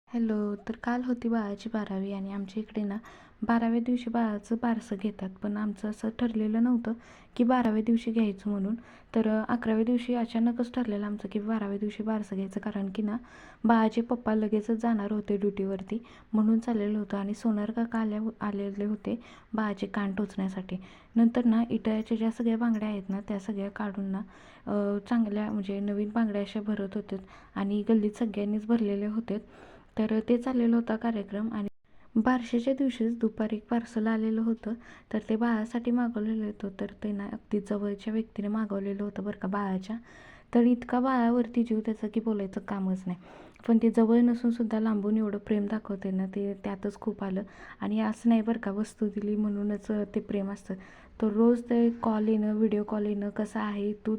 Hello. तर काल होती बाळाची 12वी आणि आमच्या इकडे ना 12व्या दिवशी बाळाचं बारसं घेतात. पण आमचं असं ठरलेलं नव्हतं की 12व्या दिवशी घ्यायचं म्हणून. तर 11व्या दिवशी अचानकच ठरलेलं आमचं की 12व्या दिवशी बारसं घ्यायचं, कारण की ना बाळाचे पप्पा लगेचच जाणार होते ड्युटीवरती, म्हणून चाललेलं होतं. आणि सोनार काका आलेले होते बाळाचे कान टोचण्यासाठी. नंतर ना इटाळ्याच्या ज्या सगळ्या बांगड्या आहेत ना त्या सगळ्या काढून ना चांगल्या म्हणजे नवीन बांगड्या अशा भरत होते आणि गल्लीत सगळ्यांनीच भरलेले होते. तर ते चाललेलं होता कार्यक्रम. आणि बारशाच्या दिवशीच दुपारी एक पार्सल आलेलं होतं. तर ते बाळासाठी मागवलेलं होतं. तर ते ना अगदी जवळच्या व्यक्तीने मागवलेलं होतं बरं का बाळाच्या. तर इतका बाळावरती जीव त्याचं की बोलायचं कामच नाही. पण ते जवळ नसून सुद्धा लांबून एवढं प्रेम दाखवते ना, ते त्यातच खूप आलं. आणि असं नाही बरं का, वस्तू दिली म्हणूनच ते प्रेम असतं. तर रोज ते कॉल येणं, व्हिडिओ कॉल येणं, कसं आहे तू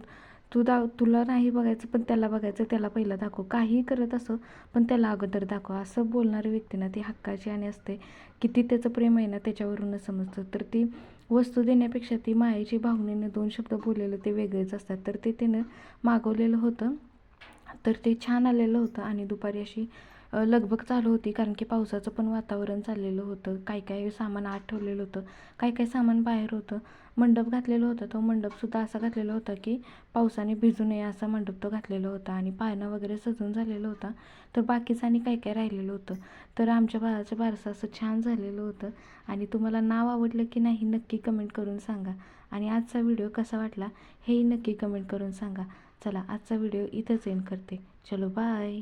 तू तुला नाही बघायचं पण त्याला बघायचं, त्याला पहिलं दाखव, काहीही करत असो पण त्याला अगोदर दाखवा, असं बोलणारी व्यक्ती ना ती हक्काची आणि असते. किती त्याचं प्रेम आहे ना त्याच्यावरूनच समजतं. तर ती वस्तू देण्यापेक्षा ती मायेची भावनेने 2 शब्द बोललेलं ते वेगळेच असतात. तर ते त्यानं मागवलेलं होतं. तर ते छान आलेलं होतं. आणि दुपारी अशी लगबग चालू होती, कारण की पावसाचं पण वातावरण चाललेलं होतं. काही काही सामान आत ठेवलेलं होतं, काही काही सामान बाहेर होतं. मंडप घातलेलं होतं, तो मंडपसुद्धा असा घातलेला होता की पावसाने भिजू नये असा मंडप तो घातलेला होता. आणि पाळणा वगैरे सजून झालेला होता. तर बाकीचं आणि काय काय राहिलेलं होतं. तर आमच्या बाळाचं बारसं असं छान झालेलं होतं. आणि तुम्हाला नाव आवडलं की नाही नक्की कमेंट करून सांगा. आणि आजचा व्हिडिओ कसा वाटला हेही नक्की कमेंट करून सांगा. चला, आजचा व्हिडिओ इथंच एंड करते. चलो बाय.